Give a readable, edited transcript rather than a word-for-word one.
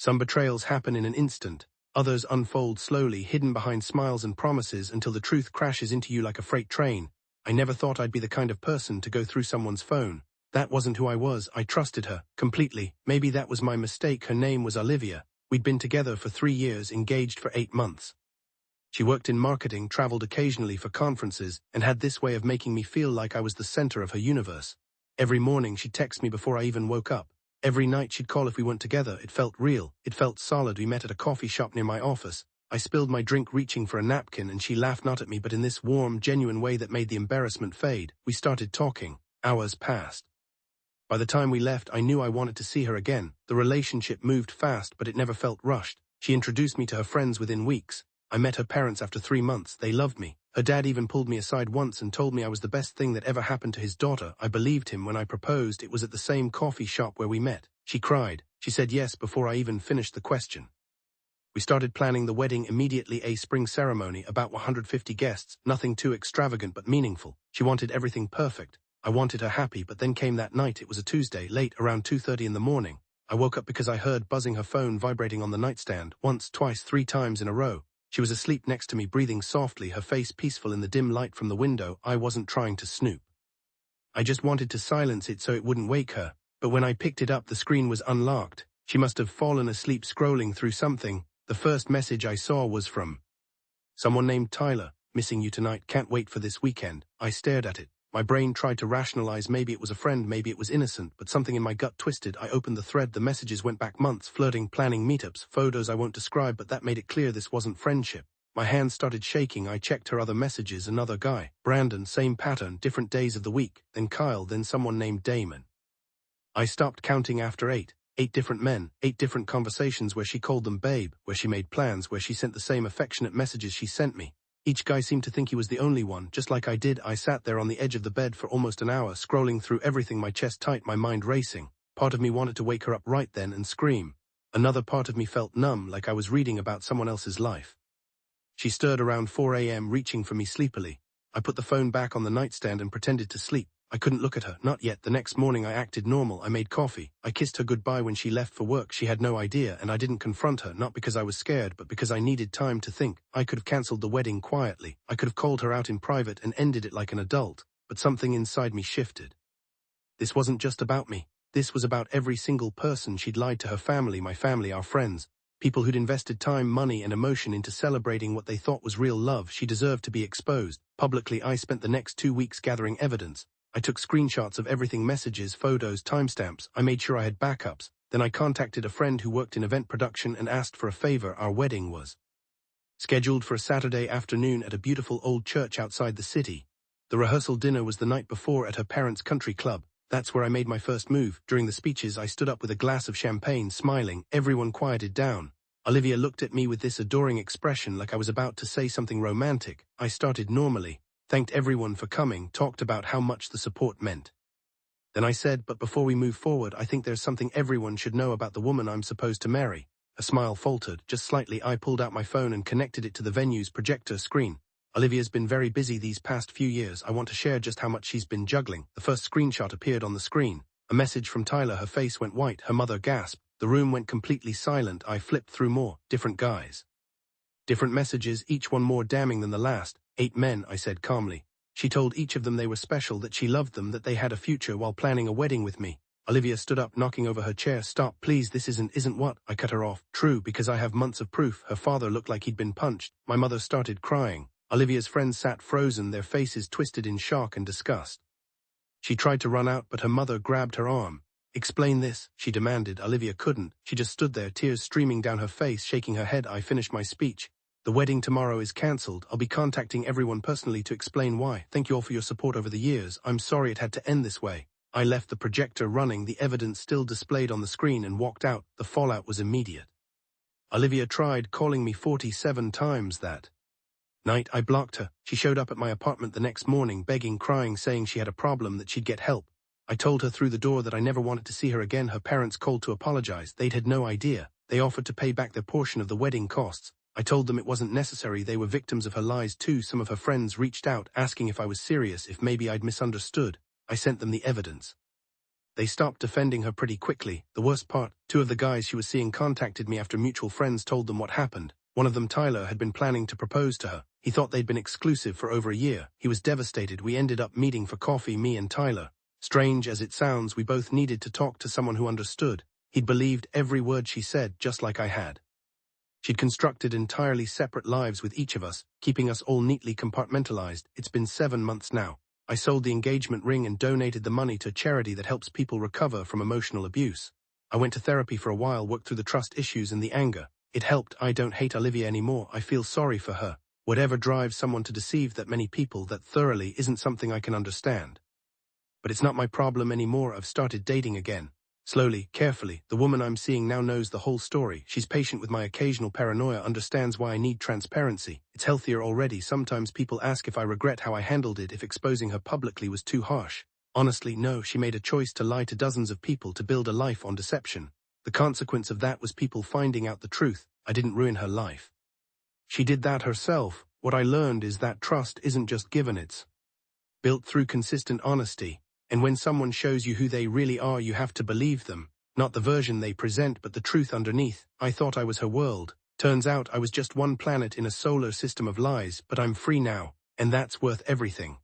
Some betrayals happen in an instant. Others unfold slowly, hidden behind smiles and promises until the truth crashes into you like a freight train. I never thought I'd be the kind of person to go through someone's phone. That wasn't who I was. I trusted her, completely. Maybe that was my mistake. Her name was Olivia. We'd been together for 3 years, engaged for 8 months. She worked in marketing, traveled occasionally for conferences, and had this way of making me feel like I was the center of her universe. Every morning she'd text me before I even woke up. Every night she'd call if we weren't together. It felt real. It felt solid. We met at a coffee shop near my office. I spilled my drink reaching for a napkin, and she laughed, not at me but in this warm, genuine way that made the embarrassment fade. We started talking. Hours passed. By the time we left, I knew I wanted to see her again. The relationship moved fast, but it never felt rushed. She introduced me to her friends within weeks. I met her parents after 3 months. They loved me. Her dad even pulled me aside once and told me I was the best thing that ever happened to his daughter. I believed him when I proposed. It was at the same coffee shop where we met. She cried. She said yes before I even finished the question. We started planning the wedding immediately, a spring ceremony, about 150 guests, nothing too extravagant but meaningful. She wanted everything perfect. I wanted her happy, but then came that night. It was a Tuesday, late, around 2:30 in the morning. I woke up because I heard buzzing, her phone vibrating on the nightstand, once, twice, 3 times in a row. She was asleep next to me, breathing softly, her face peaceful in the dim light from the window. I wasn't trying to snoop. I just wanted to silence it so it wouldn't wake her. But when I picked it up, the screen was unlocked. She must have fallen asleep scrolling through something. The first message I saw was from someone named Tyler. Missing you tonight, can't wait for this weekend. I stared at it. My brain tried to rationalize. Maybe it was a friend, maybe it was innocent, but something in my gut twisted. I opened the thread. The messages went back months, flirting, planning meetups, photos I won't describe, but that made it clear this wasn't friendship. My hands started shaking. I checked her other messages. Another guy. Brandon, same pattern, different days of the week. Then Kyle, then someone named Damon. I stopped counting after 8. 8 different men, 8 different conversations where she called them babe, where she made plans, where she sent the same affectionate messages she sent me. Each guy seemed to think he was the only one, just like I did. I sat there on the edge of the bed for almost an hour, scrolling through everything, my chest tight, my mind racing. Part of me wanted to wake her up right then and scream. Another part of me felt numb, like I was reading about someone else's life. She stirred around 4 a.m., reaching for me sleepily. I put the phone back on the nightstand and pretended to sleep. I couldn't look at her, not yet. The next morning I acted normal. I made coffee. I kissed her goodbye when she left for work. She had no idea, and I didn't confront her, not because I was scared, but because I needed time to think. I could have cancelled the wedding quietly. I could have called her out in private and ended it like an adult, but something inside me shifted. This wasn't just about me. This was about every single person she'd lied to, her family, my family, our friends. People who'd invested time, money, and emotion into celebrating what they thought was real love. She deserved to be exposed. Publicly, I spent the next 2 weeks gathering evidence. I took screenshots of everything, messages, photos, timestamps. I made sure I had backups. Then I contacted a friend who worked in event production and asked for a favor. Our wedding was scheduled for a Saturday afternoon at a beautiful old church outside the city. The rehearsal dinner was the night before at her parents' country club. That's where I made my first move. During the speeches, I stood up with a glass of champagne, smiling. Everyone quieted down. Olivia looked at me with this adoring expression, like I was about to say something romantic. I started normally, thanked everyone for coming, talked about how much the support meant. Then I said, but before we move forward, I think there's something everyone should know about the woman I'm supposed to marry. A smile faltered, just slightly. I pulled out my phone and connected it to the venue's projector screen. Olivia's been very busy these past few years. I want to share just how much she's been juggling. The first screenshot appeared on the screen. A message from Tyler. Her face went white. Her mother gasped. The room went completely silent. I flipped through more. Different guys. Different messages, each one more damning than the last. 8 men, I said calmly. She told each of them they were special, that she loved them, that they had a future while planning a wedding with me. Olivia stood up, knocking over her chair. Stop, please, this isn't what? I cut her off. True, because I have months of proof. Her father looked like he'd been punched. My mother started crying. Olivia's friends sat frozen, their faces twisted in shock and disgust. She tried to run out, but her mother grabbed her arm. Explain this, she demanded. Olivia couldn't. She just stood there, tears streaming down her face, shaking her head. I finished my speech. The wedding tomorrow is cancelled. I'll be contacting everyone personally to explain why. Thank you all for your support over the years. I'm sorry it had to end this way. I left the projector running, the evidence still displayed on the screen, and walked out. The fallout was immediate. Olivia tried calling me 47 times that night. I blocked her. She showed up at my apartment the next morning, begging, crying, saying she had a problem, that she'd get help. I told her through the door that I never wanted to see her again. Her parents called to apologize. They'd had no idea. They offered to pay back their portion of the wedding costs. I told them it wasn't necessary. They were victims of her lies too. Some of her friends reached out, asking if I was serious, if maybe I'd misunderstood. I sent them the evidence. They stopped defending her pretty quickly. The worst part, two of the guys she was seeing contacted me after mutual friends told them what happened. One of them, Tyler, had been planning to propose to her. He thought they'd been exclusive for over a year. He was devastated. We ended up meeting for coffee, me and Tyler. Strange as it sounds, we both needed to talk to someone who understood. He'd believed every word she said, just like I had. She'd constructed entirely separate lives with each of us, keeping us all neatly compartmentalized. It's been 7 months now. I sold the engagement ring and donated the money to a charity that helps people recover from emotional abuse. I went to therapy for a while, worked through the trust issues and the anger. It helped. I don't hate Olivia anymore. I feel sorry for her. Whatever drives someone to deceive that many people that thoroughly isn't something I can understand. But it's not my problem anymore. I've started dating again. Slowly, carefully. The woman I'm seeing now knows the whole story. She's patient with my occasional paranoia, understands why I need transparency. It's healthier already. Sometimes people ask if I regret how I handled it, if exposing her publicly was too harsh. Honestly, no. She made a choice to lie to dozens of people to build a life on deception. The consequence of that was people finding out the truth. I didn't ruin her life. She did that herself. What I learned is that trust isn't just given, it's built through consistent honesty. And when someone shows you who they really are, you have to believe them. Not the version they present, but the truth underneath. I thought I was her world. Turns out I was just one planet in a solar system of lies, but I'm free now, and that's worth everything.